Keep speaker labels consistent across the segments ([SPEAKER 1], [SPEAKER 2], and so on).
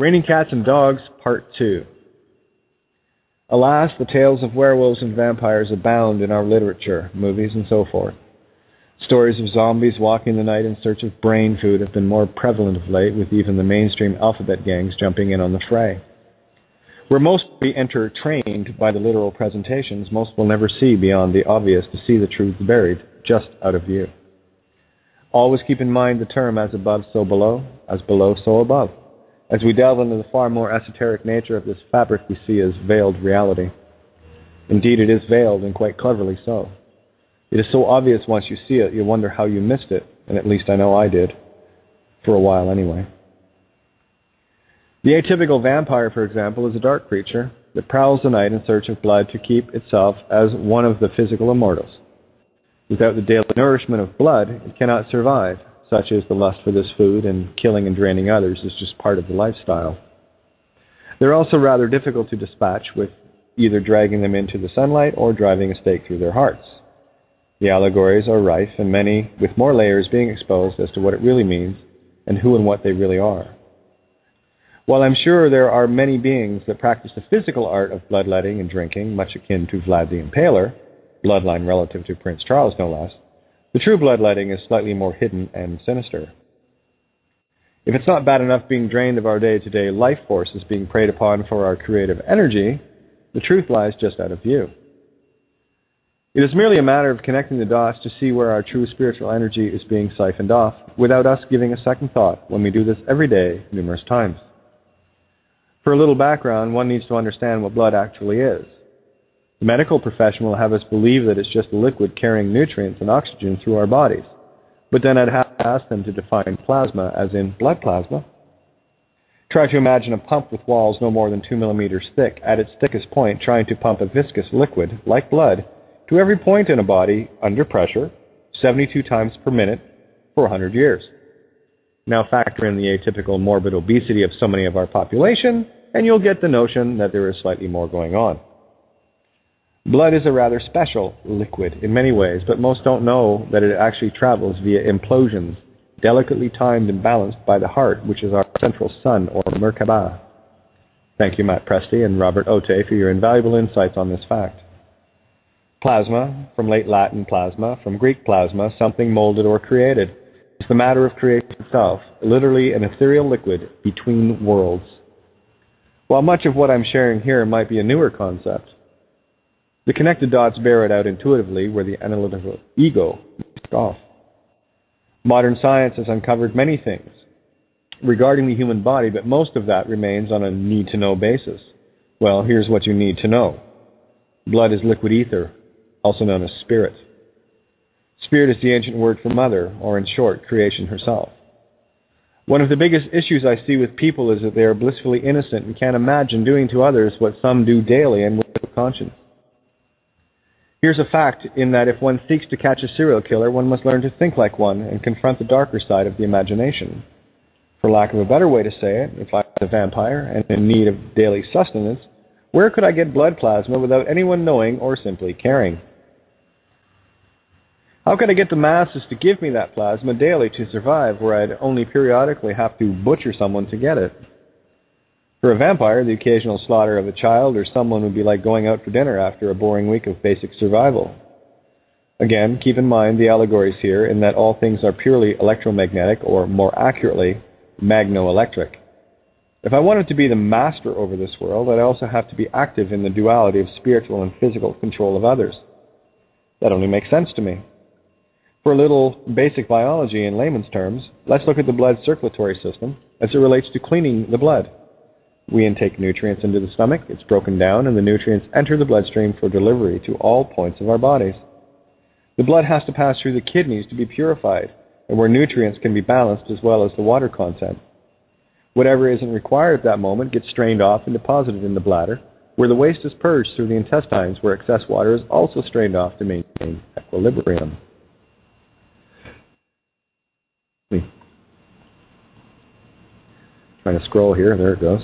[SPEAKER 1] Raining Cats and Dogs, Part 2. Alas, the tales of werewolves and vampires abound in our literature, movies, and so forth. Stories of zombies walking the night in search of brain food have been more prevalent of late, with even the mainstream alphabet gangs jumping in on the fray. Where most will be entertained by the literal presentations, most will never see beyond the obvious to see the truths buried just out of view. Always keep in mind the term as above, so below, as below, so above, as we delve into the far more esoteric nature of this fabric we see as veiled reality. Indeed, it is veiled, and quite cleverly so. It is so obvious once you see it, you wonder how you missed it, and at least I know I did, for a while anyway. The atypical vampire, for example, is a dark creature that prowls the night in search of blood to keep itself as one of the physical immortals. Without the daily nourishment of blood, it cannot survive. Such is the lust for this food, and killing and draining others is just part of the lifestyle. They're also rather difficult to dispatch, with either dragging them into the sunlight or driving a stake through their hearts. The allegories are rife, and many with more layers being exposed as to what it really means and who and what they really are. While I'm sure there are many beings that practice the physical art of bloodletting and drinking, much akin to Vlad the Impaler, bloodline relative to Prince Charles no less, the true bloodletting is slightly more hidden and sinister. If it's not bad enough being drained of our day-to-day life forces being preyed upon for our creative energy, the truth lies just out of view. It is merely a matter of connecting the dots to see where our true spiritual energy is being siphoned off, without us giving a second thought when we do this every day, numerous times. For a little background, one needs to understand what blood actually is. The medical profession will have us believe that it's just a liquid carrying nutrients and oxygen through our bodies. But then I'd have to ask them to define plasma as in blood plasma. Try to imagine a pump with walls no more than 2 millimeters thick, at its thickest point trying to pump a viscous liquid, like blood, to every point in a body under pressure, 72 times per minute, for 100 years. Now factor in the atypical morbid obesity of so many of our population, and you'll get the notion that there is slightly more going on. Blood is a rather special liquid in many ways, but most don't know that it actually travels via implosions, delicately timed and balanced by the heart, which is our central sun, or Merkaba. Thank you, Matt Presti and Robert Otte, for your invaluable insights on this fact. Plasma, from late Latin plasma, from Greek plasma, something molded or created. It's the matter of creation itself, literally an ethereal liquid between worlds. While much of what I'm sharing here might be a newer concept, the connected dots bear it out intuitively where the analytical ego is off. Modern science has uncovered many things regarding the human body, but most of that remains on a need-to-know basis. Well, here's what you need to know. Blood is liquid ether, also known as spirit. Spirit is the ancient word for mother, or in short, creation herself. One of the biggest issues I see with people is that they are blissfully innocent and can't imagine doing to others what some do daily and with conscience. Here's a fact in that if one seeks to catch a serial killer, one must learn to think like one and confront the darker side of the imagination. For lack of a better way to say it, if I was a vampire and in need of daily sustenance, where could I get blood plasma without anyone knowing or simply caring? How could I get the masses to give me that plasma daily to survive, where I'd only periodically have to butcher someone to get it? For a vampire, the occasional slaughter of a child or someone would be like going out for dinner after a boring week of basic survival. Again, keep in mind the allegories here in that all things are purely electromagnetic, or more accurately, magno-electric. If I wanted to be the master over this world, I'd also have to be active in the duality of spiritual and physical control of others. That only makes sense to me. For a little basic biology in layman's terms, let's look at the blood circulatory system as it relates to cleaning the blood. We intake nutrients into the stomach, it's broken down, and the nutrients enter the bloodstream for delivery to all points of our bodies. The blood has to pass through the kidneys to be purified, and where nutrients can be balanced as well as the water content. Whatever isn't required at that moment gets strained off and deposited in the bladder, where the waste is purged through the intestines, where excess water is also strained off to maintain equilibrium. Trying to scroll here, there it goes.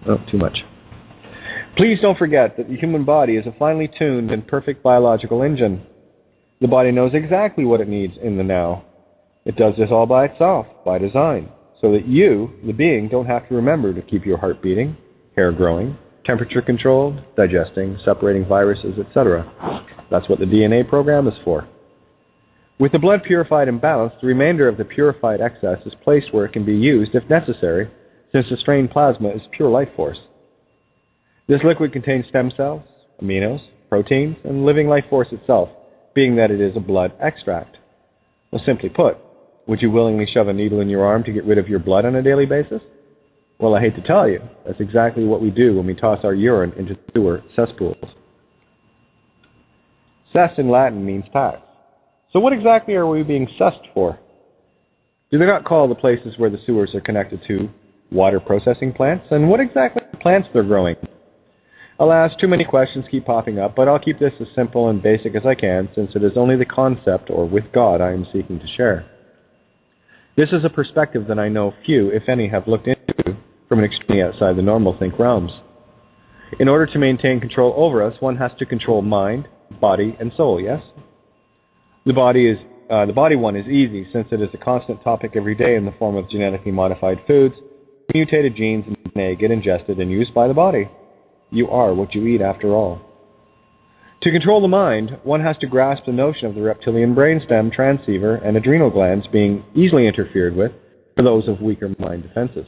[SPEAKER 1] Oh, too much. Please don't forget that the human body is a finely tuned and perfect biological engine. The body knows exactly what it needs in the now. It does this all by itself, by design. so that you, the being, don't have to remember to keep your heart beating, hair growing, temperature controlled, digesting, separating viruses, etc. That's what the DNA program is for. With the blood purified and balanced, the remainder of the purified excess is placed where it can be used if necessary, since the strained plasma is pure life force. This liquid contains stem cells, aminos, proteins, and living life force itself, being that it is a blood extract. Well, simply put, would you willingly shove a needle in your arm to get rid of your blood on a daily basis? Well, I hate to tell you, that's exactly what we do when we toss our urine into sewer cesspools. Cess in Latin means tax. So what exactly are we being cessed for? Do they not call the places where the sewers are connected to water processing plants? And what exactly are the plants they're growing? Alas, too many questions keep popping up, but I'll keep this as simple and basic as I can, since it is only the concept, or with God, I am seeking to share. This is a perspective that I know few, if any, have looked into from an extremely outside the normal think realms. In order to maintain control over us, one has to control mind, body, and soul, yes? The body one is easy, since it is a constant topic every day in the form of genetically modified foods. Mutated genes and DNA get ingested and used by the body. You are what you eat, after all. To control the mind, one has to grasp the notion of the reptilian brainstem, transceiver, and adrenal glands being easily interfered with for those of weaker mind defenses.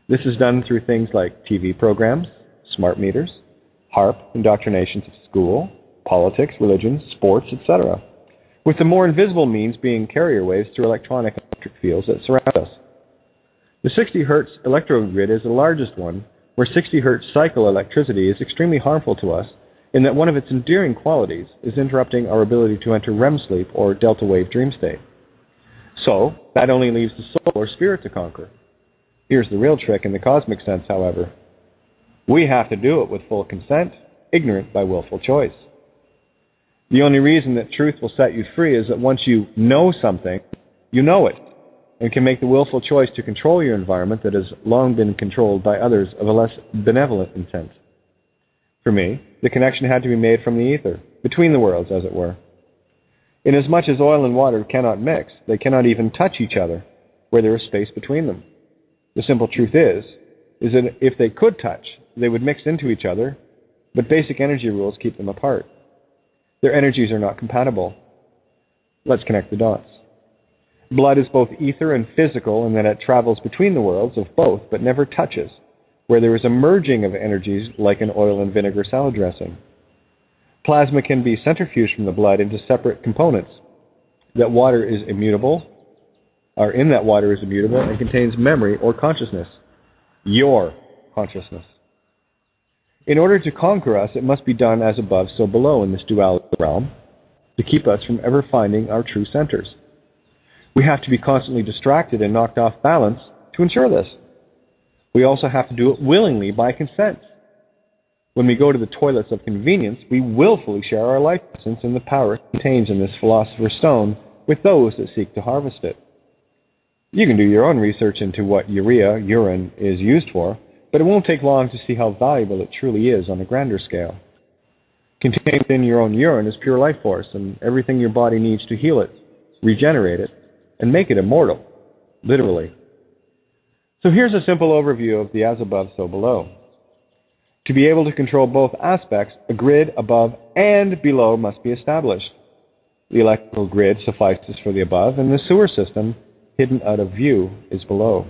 [SPEAKER 1] This is done through things like TV programs, smart meters, HARP, indoctrinations of school, politics, religion, sports, etc., with the more invisible means being carrier waves through electronic and electric fields that surround us. The 60 Hz electrogrid is the largest one, where 60 Hz cycle electricity is extremely harmful to us, in that one of its endearing qualities is interrupting our ability to enter REM sleep or delta wave dream state. So, that only leaves the soul or spirit to conquer. Here's the real trick in the cosmic sense, however. We have to do it with full consent, ignorant by willful choice. The only reason that truth will set you free is that once you know something, you know it, and can make the willful choice to control your environment that has long been controlled by others of a less benevolent intent. For me, the connection had to be made from the ether, between the worlds, as it were. Inasmuch as oil and water cannot mix, they cannot even touch each other, where there is space between them. The simple truth is that if they could touch, they would mix into each other, but basic energy rules keep them apart. Their energies are not compatible. Let's connect the dots. Blood is both ether and physical in that it travels between the worlds of both, but never touches, where there is a merging of energies like an oil and vinegar salad dressing. Plasma can be centrifuged from the blood into separate components. That water is immutable, or in that water is immutable and contains memory or consciousness. Your consciousness. In order to conquer us, it must be done as above, so below in this duality realm, to keep us from ever finding our true centers. We have to be constantly distracted and knocked off balance to ensure this. We also have to do it willingly by consent. When we go to the toilets of convenience, we willfully share our life essence and the power it contains in this philosopher's stone with those that seek to harvest it. You can do your own research into what urea, urine, is used for, but it won't take long to see how valuable it truly is on a grander scale. Contained within your own urine is pure life force and everything your body needs to heal it, regenerate it, and make it immortal, literally. So here's a simple overview of the as above, so below. To be able to control both aspects, a grid above and below must be established. The electrical grid suffices for the above, and the sewer system, hidden out of view, is below.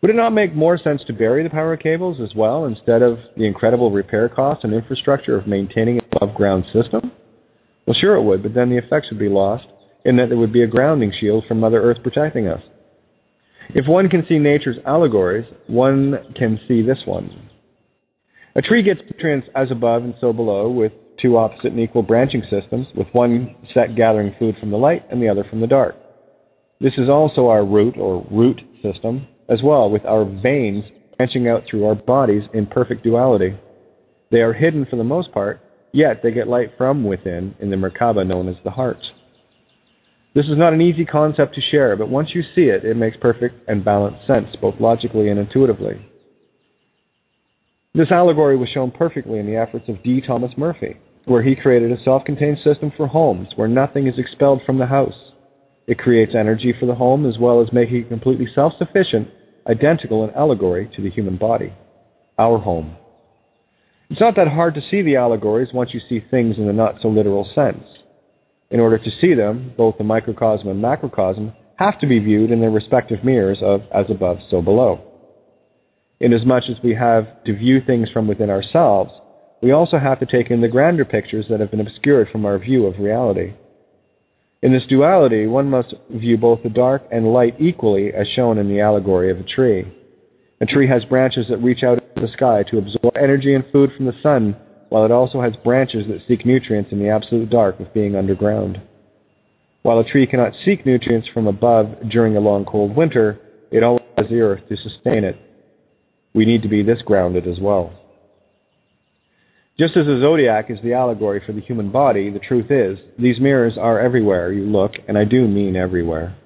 [SPEAKER 1] Would it not make more sense to bury the power cables as well, instead of the incredible repair costs and infrastructure of maintaining an above-ground system? Well, sure it would, but then the effects would be lost, in that there would be a grounding shield from Mother Earth protecting us. If one can see nature's allegories, one can see this one. A tree gets nutrients as above and so below, with two opposite and equal branching systems, with one set gathering food from the light and the other from the dark. This is also our root or root system, as well, with our veins branching out through our bodies in perfect duality. They are hidden for the most part, yet they get light from within in the Merkaba known as the heart. This is not an easy concept to share, but once you see it, it makes perfect and balanced sense, both logically and intuitively. This allegory was shown perfectly in the efforts of D. Thomas Murphy, where he created a self-contained system for homes where nothing is expelled from the house. It creates energy for the home as well as making it completely self-sufficient, identical in allegory to the human body, our home. It's not that hard to see the allegories once you see things in a not-so-literal sense. In order to see them, both the microcosm and macrocosm have to be viewed in their respective mirrors of as above, so below. Inasmuch as we have to view things from within ourselves, we also have to take in the grander pictures that have been obscured from our view of reality. In this duality, one must view both the dark and light equally, as shown in the allegory of a tree. A tree has branches that reach out into the sky to absorb energy and food from the sun, while it also has branches that seek nutrients in the absolute dark of being underground. While a tree cannot seek nutrients from above during a long cold winter, it always has the earth to sustain it. We need to be this grounded as well. Just as the zodiac is the allegory for the human body, the truth is, these mirrors are everywhere you look, and I do mean everywhere.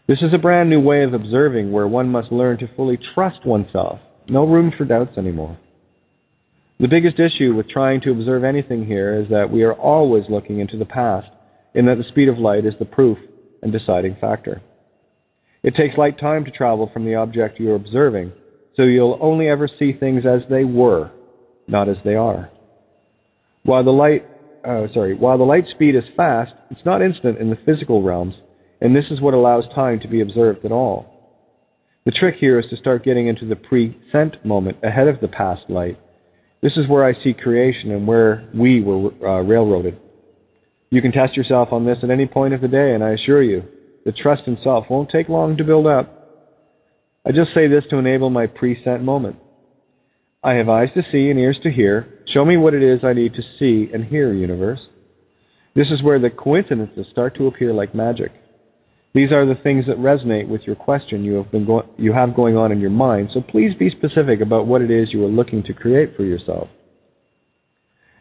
[SPEAKER 1] This is a brand new way of observing where one must learn to fully trust oneself. No room for doubts anymore. The biggest issue with trying to observe anything here is that we are always looking into the past, in that the speed of light is the proof and deciding factor. It takes light time to travel from the object you're observing, so you'll only ever see things as they were, not as they are. While the light speed is fast, it's not instant in the physical realms, and this is what allows time to be observed at all. The trick here is to start getting into the present moment ahead of the past light. This is where I see creation and where we were railroaded. You can test yourself on this at any point of the day, and I assure you, the trust in self won't take long to build up. I just say this to enable my present moment. I have eyes to see and ears to hear. Show me what it is I need to see and hear, universe. This is where the coincidences start to appear like magic. These are the things that resonate with your question you have going on in your mind, so please be specific about what it is you are looking to create for yourself.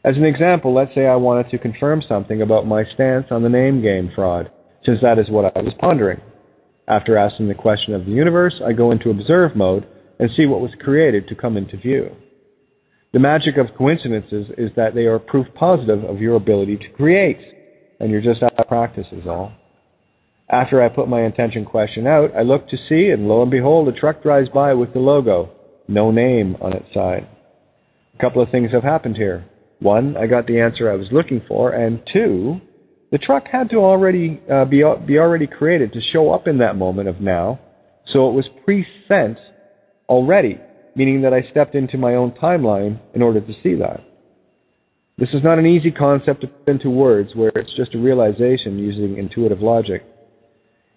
[SPEAKER 1] As an example, let's say I wanted to confirm something about my stance on the name game fraud, since that is what I was pondering. After asking the question of the universe, I go into observe mode and see what was created to come into view. The magic of coincidences is that they are proof positive of your ability to create, and you're just out of practice is all. After I put my intention question out, I look to see, and lo and behold, a truck drives by with the logo, no name, on its side. A couple of things have happened here. One, I got the answer I was looking for, and two, the truck had to already be already created to show up in that moment of now, so it was present already, meaning that I stepped into my own timeline in order to see that. This is not an easy concept to put into words where it's just a realization using intuitive logic.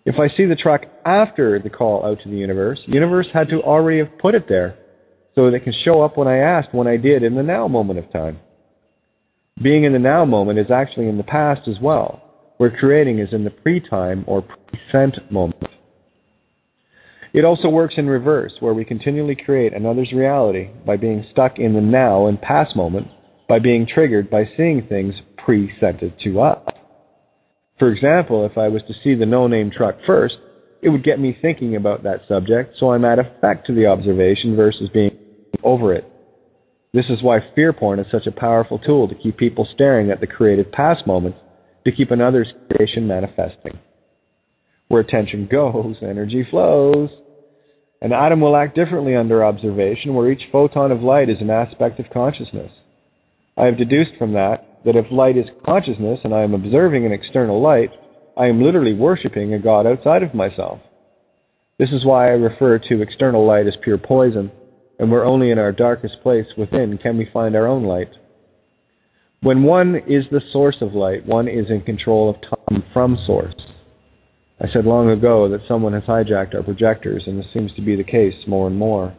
[SPEAKER 1] If I see the truck after the call out to the universe had to already have put it there so that it can show up when I asked when I did in the now moment of time. Being in the now moment is actually in the past as well, where creating is in the pre-time or present moment. It also works in reverse, where we continually create another's reality by being stuck in the now and past moment, by being triggered by seeing things presented to us. For example, if I was to see the no-name truck first, it would get me thinking about that subject, so I'm at effect to the observation versus being over it. This is why fear porn is such a powerful tool to keep people staring at the created past moments, to keep another's creation manifesting. Where attention goes, energy flows. An atom will act differently under observation, where each photon of light is an aspect of consciousness. I have deduced from that if light is consciousness and I am observing an external light, I am literally worshipping a god outside of myself. This is why I refer to external light as pure poison, and where only in our darkest place within can we find our own light. When one is the source of light, one is in control of time from source. I said long ago that someone has hijacked our projectors, and this seems to be the case more and more.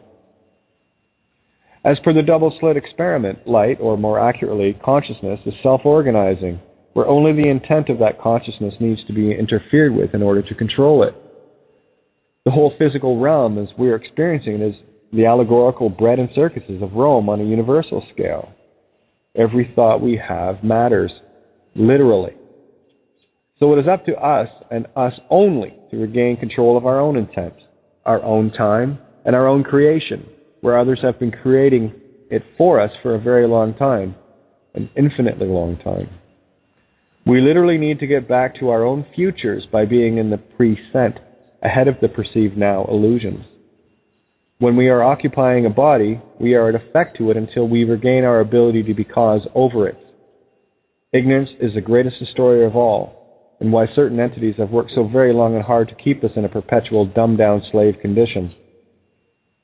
[SPEAKER 1] As per the double-slit experiment, light, or more accurately, consciousness, is self-organizing, where only the intent of that consciousness needs to be interfered with in order to control it. The whole physical realm, as we're experiencing it, is the allegorical bread and circuses of Rome on a universal scale. Every thought we have matters, literally. So it is up to us, and us only, to regain control of our own intent, our own time, and our own creation, where others have been creating it for us for a very long time, an infinitely long time. We literally need to get back to our own futures by being in the present, ahead of the perceived now illusions. When we are occupying a body, we are at effect to it until we regain our ability to be cause over it. Ignorance is the greatest destroyer of all, and why certain entities have worked so very long and hard to keep us in a perpetual dumbed-down slave condition.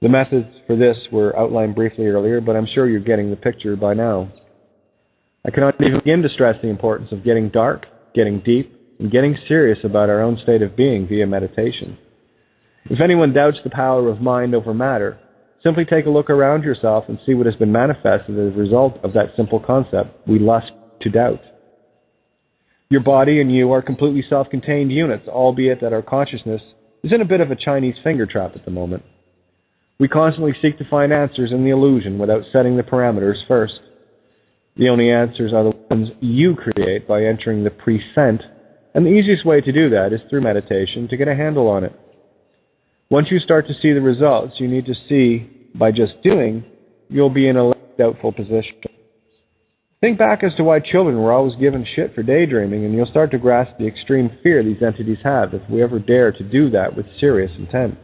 [SPEAKER 1] The methods for this were outlined briefly earlier, but I'm sure you're getting the picture by now. I cannot even begin to stress the importance of getting dark, getting deep, and getting serious about our own state of being via meditation. If anyone doubts the power of mind over matter, simply take a look around yourself and see what has been manifested as a result of that simple concept we lust to doubt. Your body and you are completely self-contained units, albeit that our consciousness is in a bit of a Chinese finger trap at the moment. We constantly seek to find answers in the illusion without setting the parameters first. The only answers are the ones you create by entering the present, and the easiest way to do that is through meditation to get a handle on it. Once you start to see the results you need to see by just doing, you'll be in a less doubtful position. Think back as to why children were always given shit for daydreaming, and you'll start to grasp the extreme fear these entities have if we ever dare to do that with serious intent.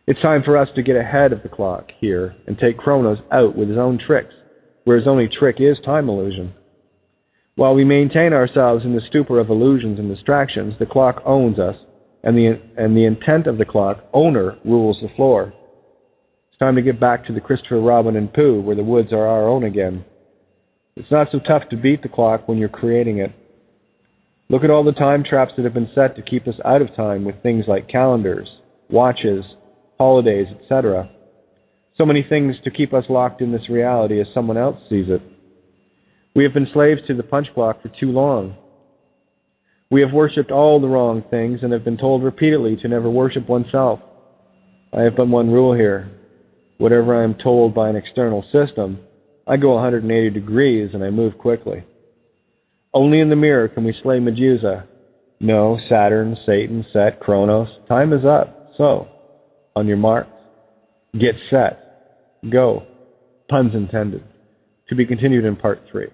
[SPEAKER 1] It's time for us to get ahead of the clock here and take Kronos out with his own tricks, where his only trick is time illusion. While we maintain ourselves in the stupor of illusions and distractions, the clock owns us, and the intent of the clock, owner, rules the floor. It's time to get back to the Christopher Robin and Pooh, where the woods are our own again. It's not so tough to beat the clock when you're creating it. Look at all the time traps that have been set to keep us out of time with things like calendars, watches, holidays, etc. So many things to keep us locked in this reality as someone else sees it. We have been slaves to the punch clock for too long. We have worshipped all the wrong things and have been told repeatedly to never worship oneself. I have but one rule here. Whatever I am told by an external system, I go 180 degrees and I move quickly. Only in the mirror can we slay Medusa. No, Saturn, Satan, Set, Kronos. Time is up. So, on your marks, get set, go. Puns intended. To be continued in part 3.